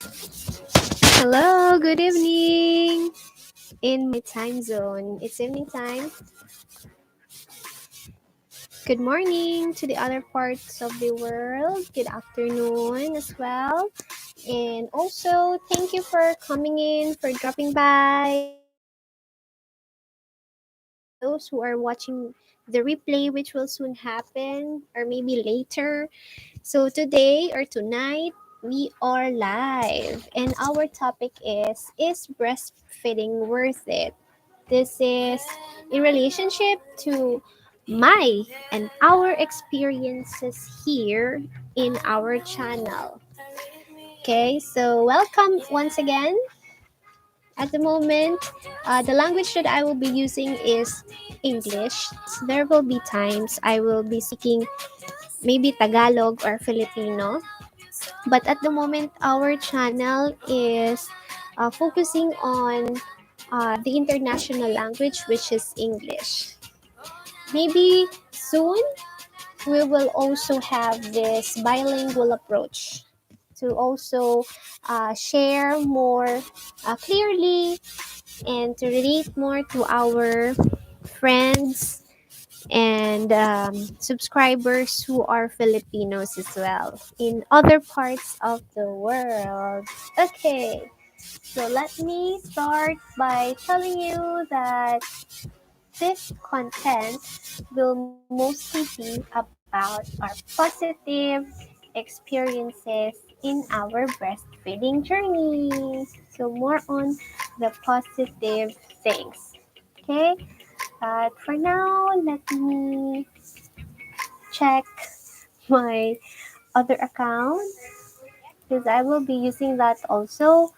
Hello, good evening. In my time zone, it's evening time. Good morning to the other parts of the world. Good afternoon as well. And also, thank you for coming in, for dropping by. And those who are watching the replay, which will soon happen, or maybe later. So, today or tonight, we are live. And our topic is breastfeeding worth it? This is in relationship to my and our experiences here in our channel. Okay, so welcome once again. At the moment, the language that I will be using is English. There will be times I will be speaking maybe Tagalog or Filipino. But at the moment, our channel is focusing on the international language, which is English. Maybe soon we will also have this bilingual approach to also share more clearly and to relate more to our friends and subscribers who are Filipinos as well in other parts of the world. Okay, so let me start by telling you that this content will mostly be about our positive experiences in our breastfeeding journey. So, more on the positive things. Okay, but for now, let me check my other account because I will be using that also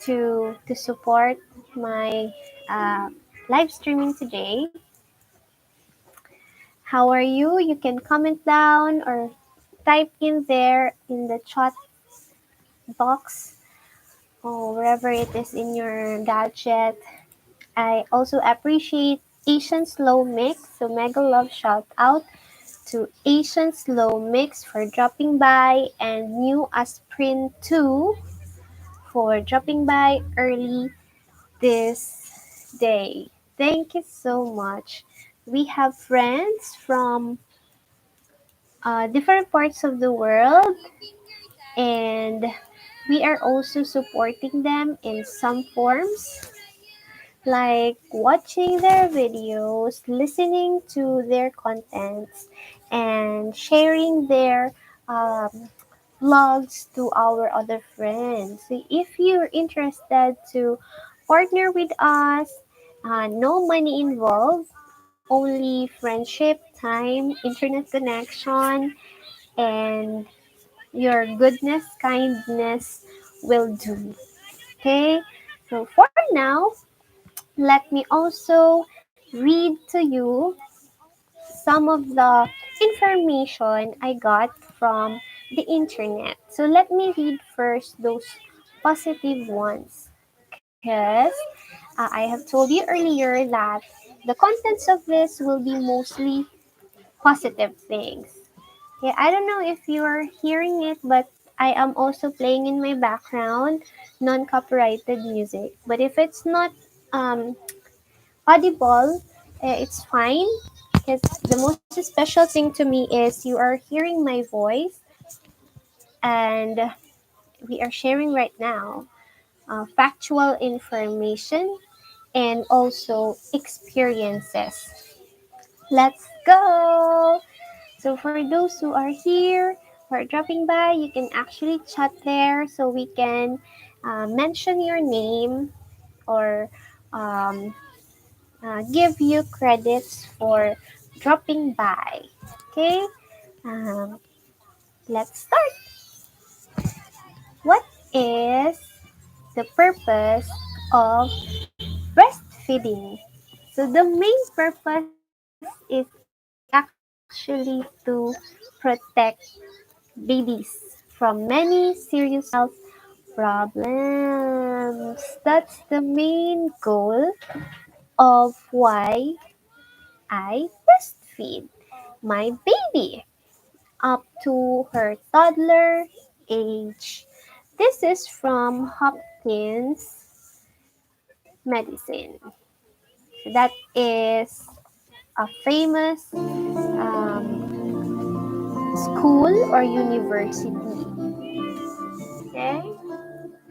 to support my uh, live streaming today. How are you? You can comment down or type in there in the chat box or wherever it is in your gadget. I also appreciate Asian Slow Mix. So mega love shout out to Asian Slow Mix for dropping by and New Aspirin 2 for dropping by early this day. Thank you so much. We have friends from different parts of the world, and we are also supporting them in some forms like watching their videos, listening to their contents, and sharing their um, vlogs to our other friends. So if you're interested to partner with us, no money involved, only friendship, time, internet connection, and your goodness, kindness will do. Okay? So for now, let me also read to you some of the information I got from the internet. So let me read first those positive ones because I have told you earlier that the contents of this will be mostly positive things. Yeah, I don't know if you are hearing it, but I am also playing in my background non-copyrighted music. But if it's not audible, it's fine because the most special thing to me is you are hearing my voice and we are sharing right now factual information and also experiences. Let's go! So for those who are here or dropping by, you can actually chat there so we can mention your name or um, give you credits for dropping by. Okay, um, let's start. What is the purpose of breastfeeding? So the main purpose is actually to protect babies from many serious health problems. That's the main goal of why I breastfeed my baby up to her toddler age. This is from Hopkins Medicine. So that is a famous school or university. Okay,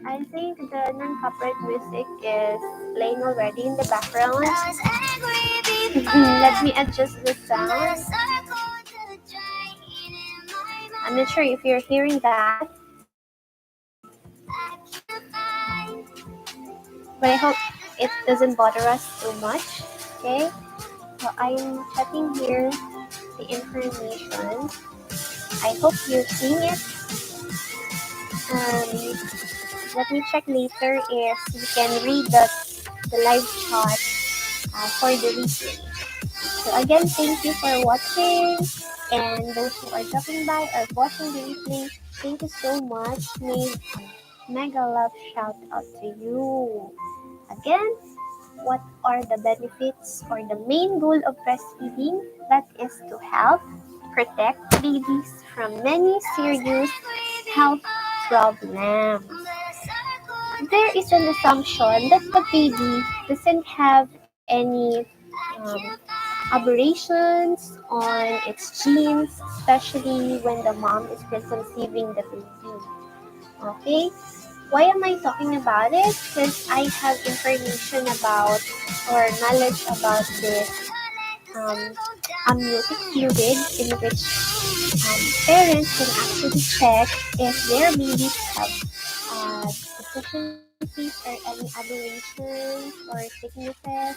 I think the non-copyright music is playing already in the background. Let me adjust the sound. I'm not sure if you're hearing that, but I hope it doesn't bother us too much. Okay, so I'm checking here the information. I hope you're seeing it. Let me check later if you can read the live chat for the replay. So again, thank you for watching, and those who are dropping by or watching the replay, thank you so much. Mega love shout out to you. Again, what are the benefits or the main goal of breastfeeding? That is to help protect babies from many serious health problems. There is an assumption that the baby doesn't have any aberrations on its genes, especially when the mom is conceiving the baby. Okay, why am I talking about it? Because I have information about or knowledge about this um, amniotic fluid in which parents can actually check if their babies have deficiencies or any aberrations or sicknesses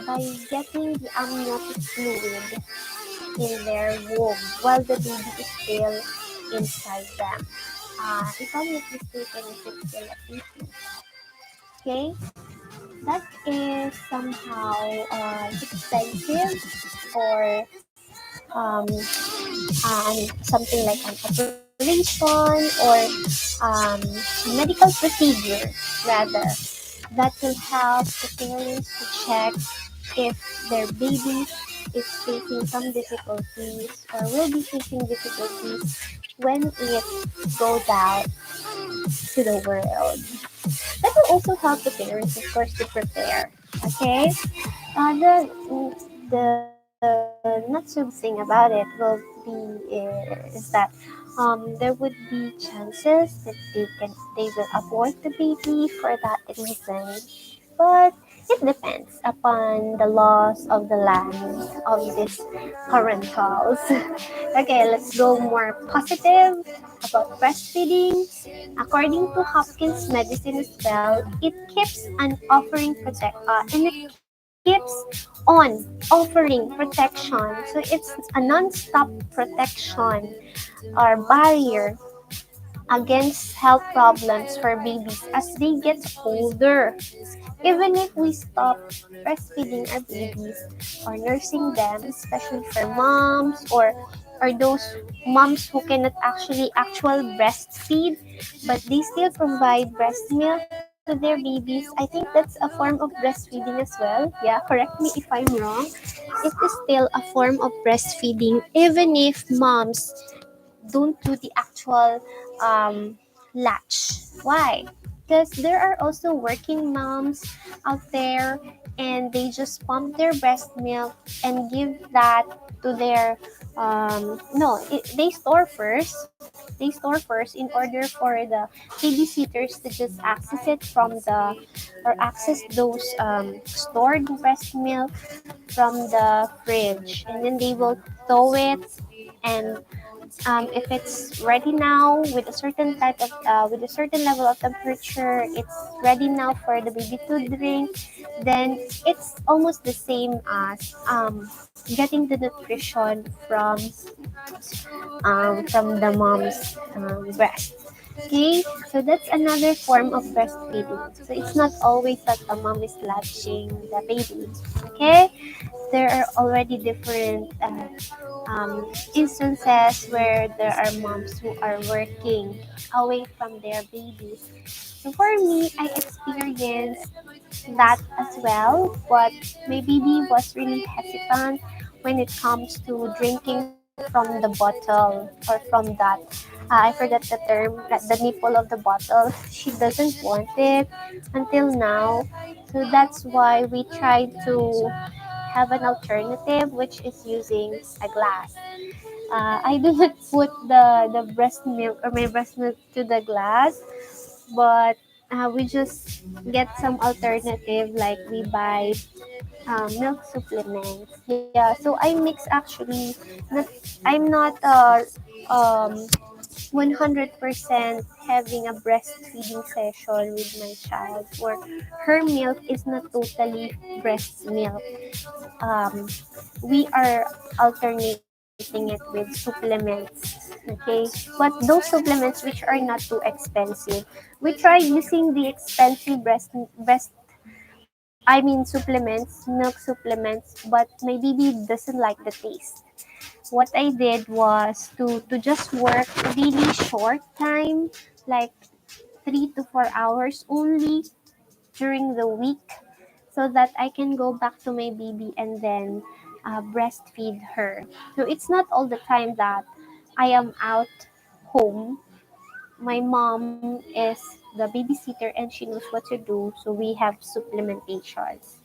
by getting the amniotic fluid in their womb while the baby is still inside them. If I'm not mistaken, it's still a fetus. Okay, that is somehow expensive or something like an operation or medical procedure rather that will help the parents to check if their baby is facing some difficulties or will be facing difficulties when it goes out to the world. That will also help the parents, of course, to prepare. Okay, the not so good thing about it will be is that there would be chances that they will abort the baby for that reason, but it depends upon the laws of the land of these parentals. Okay, let's go more positive about breastfeeding. According to Hopkins Medicine as well, it keeps on offering and it keeps on offering protection. So it's a non-stop protection or barrier against health problems for babies as they get older. Even if we stop breastfeeding our babies or nursing them, especially for moms or those moms who cannot actual breastfeed, but they still provide breast milk to their babies. I think that's a form of breastfeeding as well. Yeah, correct me if I'm wrong. It is still a form of breastfeeding, even if moms don't do the actual latch. Why? Because there are also working moms out there and they just pump their breast milk and give that to their no it, they store first in order for the babysitters to just access it from the or access those stored breast milk from the fridge, and then they will thaw it, and if it's ready now with a certain type of with a certain level of temperature, it's ready now for the baby to drink. Then it's almost the same as getting the nutrition from the mom's breast. Okay, so that's another form of breastfeeding. So it's not always that the mom is latching the baby. Okay, there are already different instances where there are moms who are working away from their babies. So for me, I experienced that as well, but my baby was really hesitant when it comes to drinking from the bottle or from that I forgot the term, like the nipple of the bottle. She doesn't want it until now. So that's why we tried to have an alternative, which is using a glass. I do not put the breast milk or my breast milk to the glass, but we just get some alternative, like we buy milk supplements. Yeah, so I mix actually. Not, I'm not 100% having a breastfeeding session with my child, or her milk is not totally breast milk. um, we are alternating it with supplements. Okay, but those supplements which are not too expensive, we try using the expensive I mean supplements, milk supplements, but my baby doesn't like the taste. What I did was to just work really short time, like 3 to 4 hours only during the week, so that I can go back to my baby and then breastfeed her. So it's not all the time that I am out home. My mom is the babysitter and she knows what to do, so we have supplementations.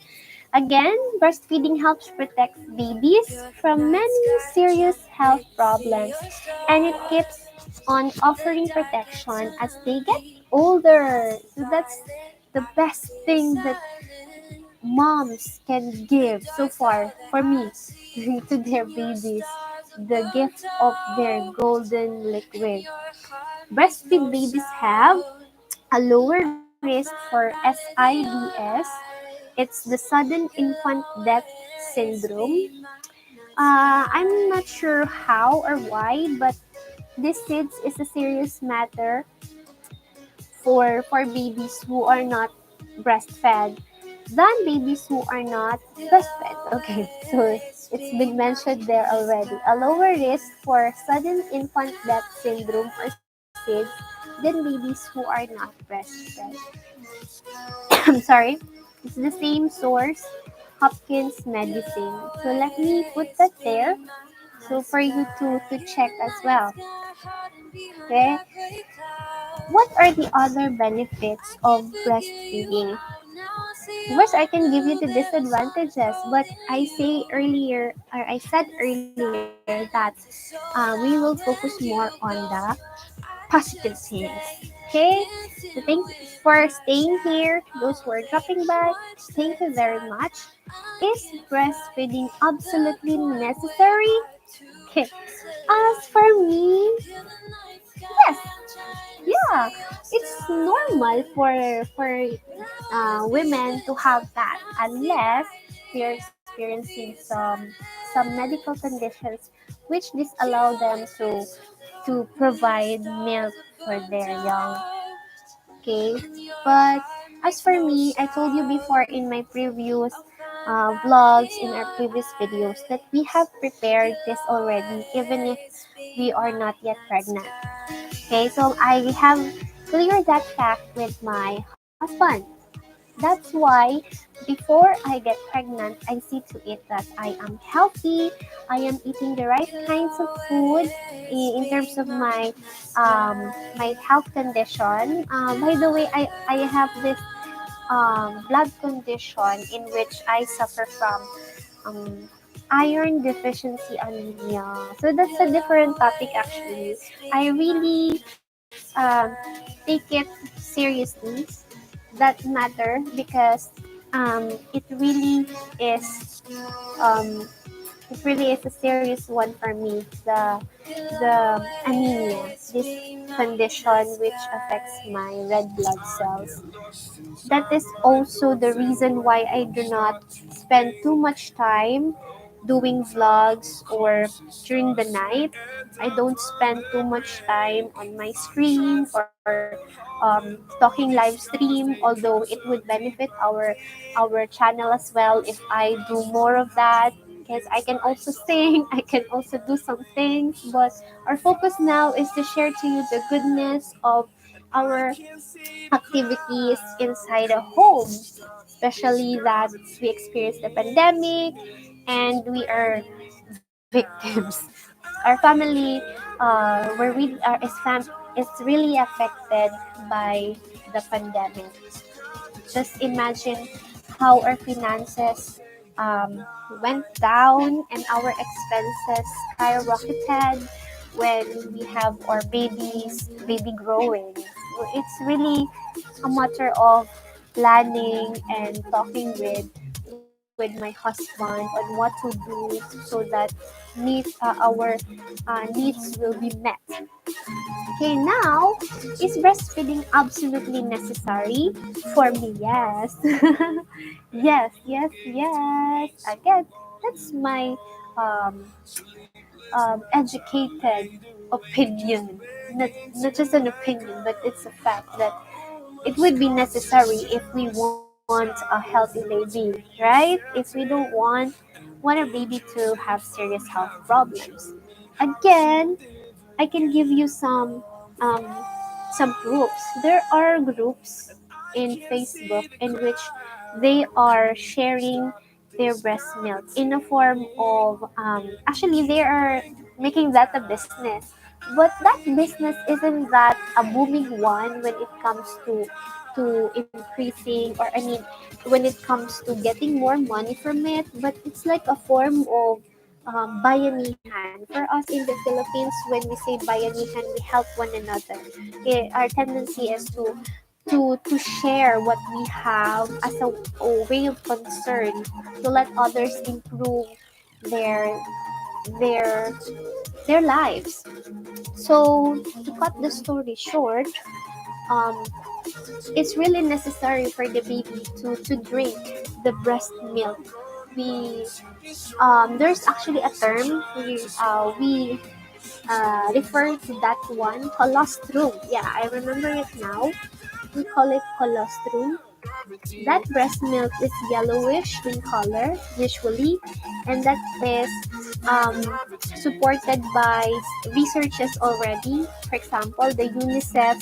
Again, breastfeeding helps protect babies from many serious health problems, and it keeps on offering protection as they get older. So that's the best thing that moms can give so far for me to their babies, the gift of their golden liquid. Breastfeed babies have a lower risk for SIDS. It's the sudden infant death syndrome. I'm not sure how or why, but this SIDS is a serious matter for babies who are not breastfed than babies who are not breastfed. Okay, so it's been mentioned there already. A lower risk for sudden infant death syndrome or SIDS than babies who are not breastfed. I'm sorry. It's the same source, Hopkins Medicine. So let me put that there so for you to check as well. Okay. What are the other benefits of breastfeeding? First, I can give you the disadvantages, but I said earlier that we will focus more on the positive things. Okay? So thanks for staying here. Those who are dropping by, thank you very much. Is breastfeeding absolutely necessary? Okay. As for me, yes. Yeah, it's normal for women to have that, unless they're experiencing some medical conditions which disallow them to provide milk for their young. Okay, but as for me, I told you before in my previous vlogs, in our previous videos, that we have prepared this already, even if we are not yet pregnant. Okay, so I have cleared that fact with my husband. That's why before I get pregnant, I see to it that I am healthy, I am eating the right kinds of food in terms of my health condition. By the way, I have this blood condition in which I suffer from um, iron deficiency anemia. So that's a different topic actually. I really take it seriously, that matter, because it really is um, it really is a serious one for me. The anemia, this condition which affects my red blood cells. That is also the reason why I do not spend too much time doing vlogs or during the night. I don't spend too much time on my screen or talking live stream, although it would benefit our channel as well if I do more of that, because I can also sing, I can also do some things, but our focus now is to share to you the goodness of our activities inside a home, especially that we experienced the pandemic and we are victims. our family, where we are is really affected by the pandemic. Just imagine how our finances um, went down and our expenses skyrocketed when we have our baby growing. So it's really a matter of planning and talking with my husband on what to do so that our needs will be met. Okay, now, is breastfeeding absolutely necessary? For me, yes. Yes, yes, yes. Again, that's my um, educated opinion. Not just an opinion, but it's a fact that it would be necessary if we want a healthy baby, right? If we don't want our baby to have serious health problems. Again, I can give you um, some groups. There are groups in Facebook in which they are sharing their breast milk in a form of actually they are making that a business. But that business isn't that a booming one when it comes to increasing, or I mean when it comes to getting more money from it, but it's like a form of bayanihan. For us in the Philippines, when we say bayanihan, we help one another. Our tendency is to share what we have as a way of concern to let others improve their their their lives. So to cut the story short, um, it's really necessary for the baby to drink the breast milk. We there's actually a term we refer to that one, colostrum. Yeah, I remember it now. We call it colostrum. That breast milk is yellowish in color, usually, and that is um, supported by researches already. For example, the UNICEF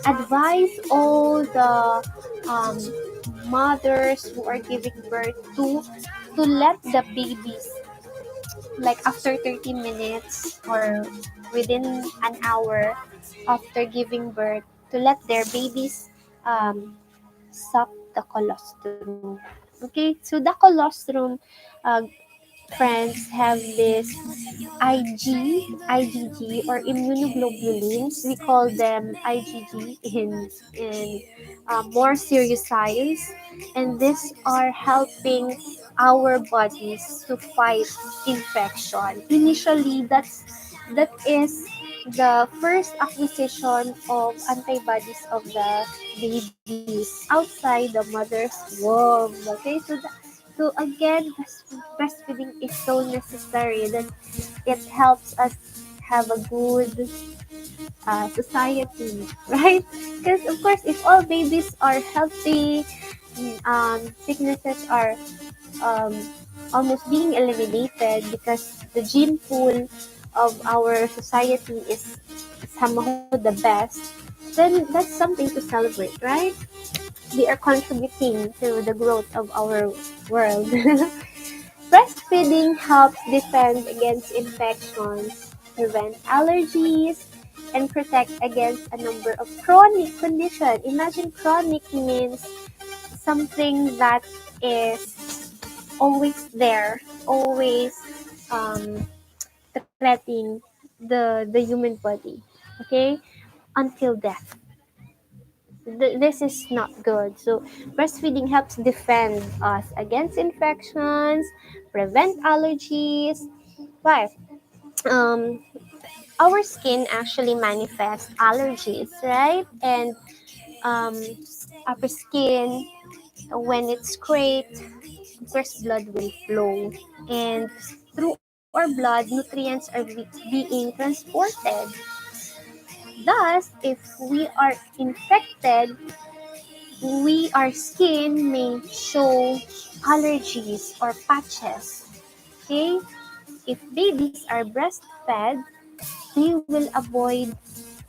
advise all the um, mothers who are giving birth to let the babies, like after 30 minutes or within an hour after giving birth, to let their babies suck the colostrum. Okay, so the colostrum, uh, friends, have this IgG or immunoglobulins. We call them IgG in more serious science, and these are helping our bodies to fight infection. Initially, that is the first acquisition of antibodies of the babies outside the mother's womb. Okay, so again, breastfeeding is so necessary that it helps us have a good society, right? Because of course, if all babies are healthy, sicknesses are um, almost being eliminated because the gene pool of our society is somehow the best, then that's something to celebrate, right? We are contributing to the growth of our world. Breastfeeding helps defend against infections, prevent allergies, and protect against a number of chronic conditions. Imagine chronic means something that is always there, always um, threatening the human body. Okay, until death. This is not good. So breastfeeding helps defend us against infections, prevent allergies. Why? Um, our skin actually manifests allergies, right? And um, our skin, when it's scraped, of course, blood will flow, and through our blood, nutrients are being transported. Thus, if we are infected, our skin may show allergies or patches. Okay, if babies are breastfed, they will avoid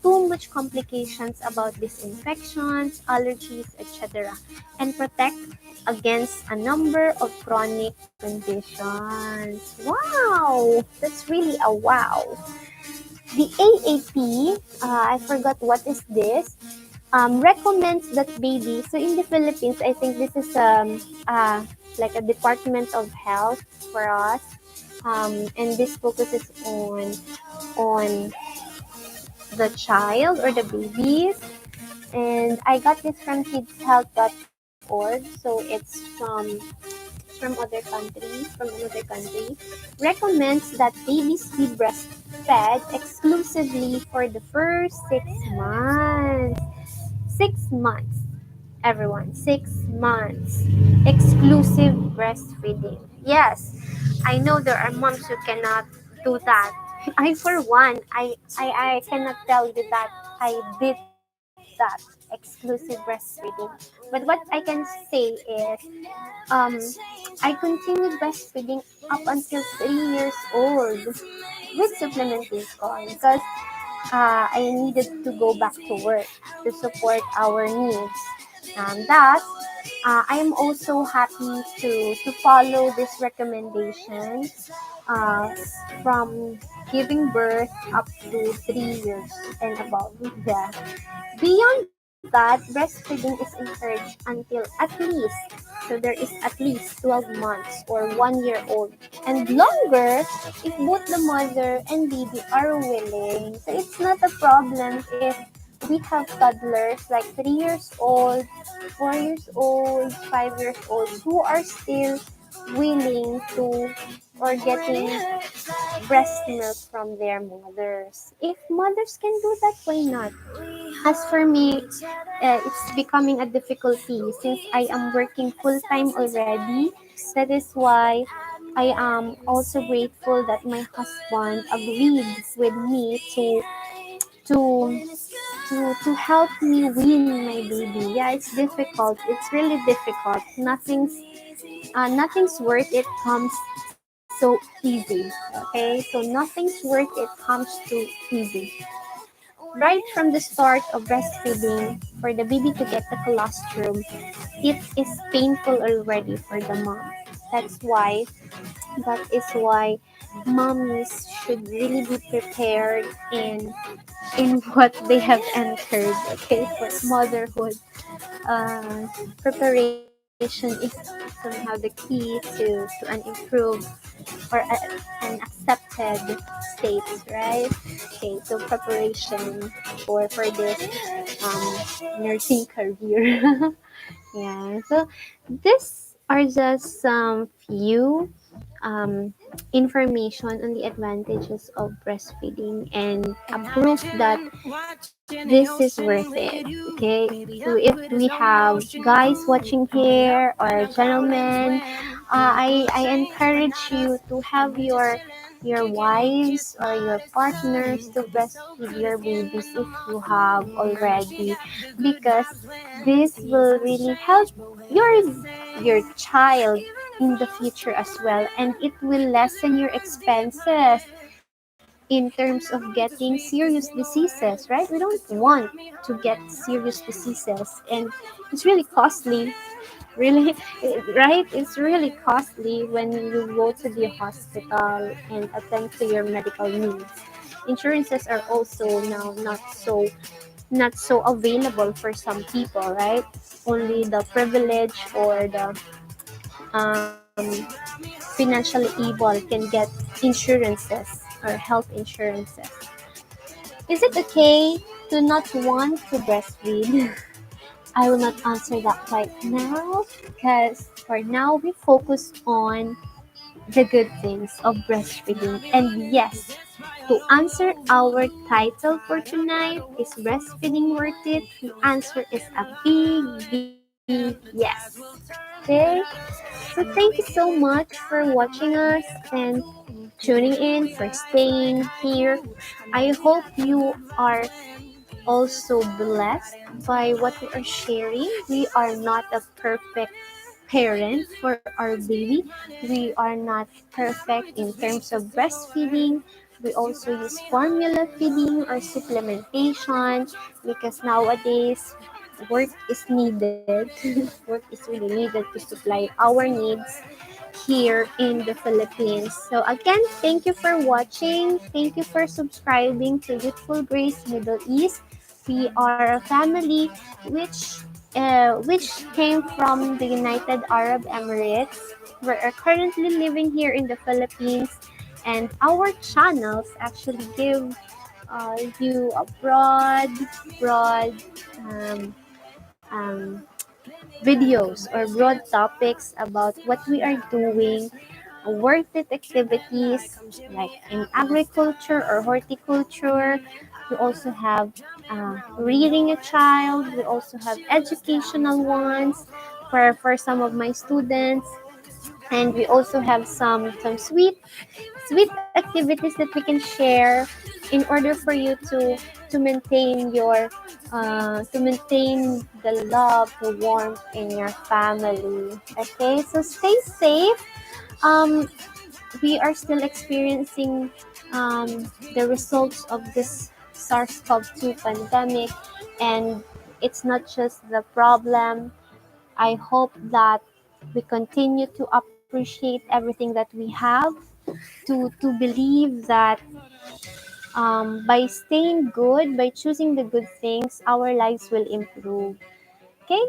too much complications about these infections, allergies, etc., and protect against a number of chronic conditions. Wow, that's really a wow. The AAP, I forgot what is this, recommends that babies, so in the Philippines, I think this is like a Department of Health for us, and this focuses on the child or the babies. And I got this from kidshealth.org, so it's from another country, recommends that babies be breastfed exclusively for the first 6 months. 6 months, everyone. 6 months. Exclusive breastfeeding. Yes, I know there are moms who cannot do that. I, for one, I cannot tell you that I did that exclusive breastfeeding. But what I can say is, um, I continued breastfeeding up until 3 years old with supplementation because I needed to go back to work to support our needs. Thus, I am also happy to follow this recommendation uh, from giving birth up to 3 years and above. Yeah. Beyond that, breastfeeding is encouraged until at least, so there is at least 12 months or 1 year old, and longer if both the mother and baby are willing. So it's not a problem if we have toddlers like 3 years old, 4 years old, 5 years old who are still willing to or getting breast milk from their mothers. If mothers can do that, why not? As for me, it's becoming a difficulty since I am working full time already. That is why I am also grateful that my husband agreed with me to to help me win my baby. Yeah, it's difficult. It's really difficult. Nothing's worth it comes so easy. Okay, so nothing's worth it comes too easy. Right from the start of breastfeeding, for the baby to get the colostrum, it is painful already for the mom. That's why that is why mommies should really be prepared in what they have entered. Okay, for motherhood, preparation is somehow the key to an improved or an accepted state, right? Okay, so preparation for this nursing career. Yeah, so these are just some few information on the advantages of breastfeeding and a proof that this is worth it. Okay, so if we have guys watching here or gentlemen, I encourage you to have your wives or your partners to breastfeed your babies if you have already, because this will really help your your child in the future as well, and it will lessen your expenses in terms of getting serious diseases, right? We don't want to get serious diseases, and it's really costly, really, right? It's really costly when you go to the hospital and attend to your medical needs. Insurances are also now not so available for some people, right? Only the privileged or the um, financially able can get insurances or health insurances. Is it okay to not want to breastfeed? I will not answer that right now because for now we focus on the good things of breastfeeding. And yes, to answer our title for tonight, is breastfeeding worth it? The answer is a big yes. Okay? So thank you so much for watching us and tuning in, for staying here. I hope you are also blessed by what we are sharing. We are not a perfect parent for our baby. We are not perfect in terms of breastfeeding, We also use formula feeding or supplementation because nowadays work is needed. Work is really needed to supply our needs here in the Philippines. So again, thank you for watching. Thank you for subscribing to Youthful Grace Middle East. We are a family which which came from the United Arab Emirates. We are currently living here in the Philippines, and our channels actually give you a broad um, um, videos or broad topics about what we are doing, worth it activities like in agriculture or horticulture. We also have rearing a child. We also have educational ones for some of my students, and we also have some sweet activities that we can share in order for you to maintain your to maintain the love, the warmth in your family. Okay, so stay safe. um we are still experiencing the results of this SARS-CoV-2 pandemic, and it's not just the problem. I hope that we continue to appreciate everything that we have, to believe that by staying good, by choosing the good things, our lives will improve. Okay,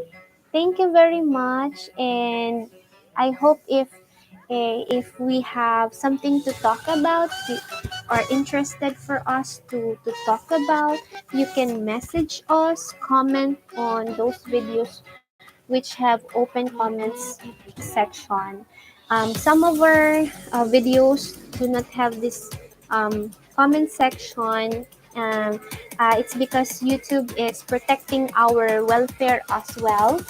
thank you very much, and I hope if we have something to talk about, you are interested for us to talk about, you can message us, comment on those videos which have open comments section. Some of our videos do not have this comment section. Um, it's because YouTube is protecting our welfare as well,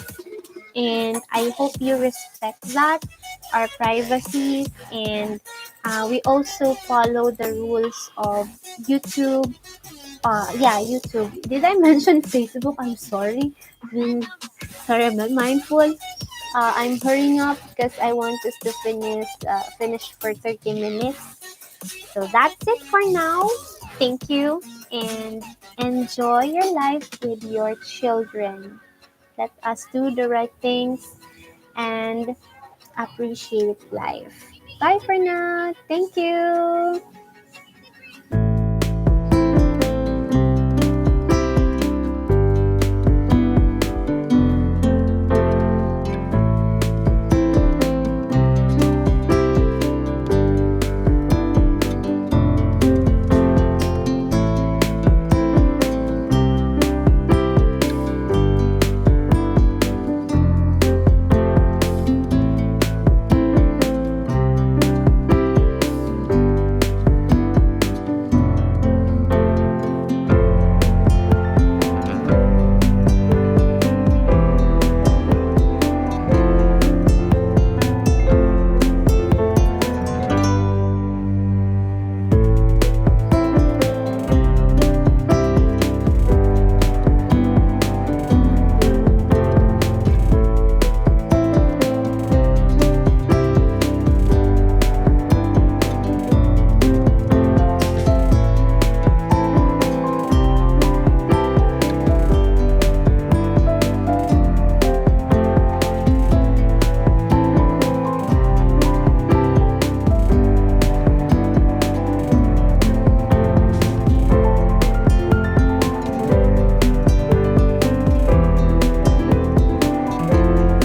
and I hope you respect that, our privacy, and we also follow the rules of YouTube. Yeah, YouTube. Did I mention Facebook? I'm sorry. Sorry, I'm not mindful. I'm hurrying up because I want us to finish for 30 minutes. So that's it for now. Thank you, and enjoy your life with your children. Let us do the right things and appreciate life. Bye for now. Thank you.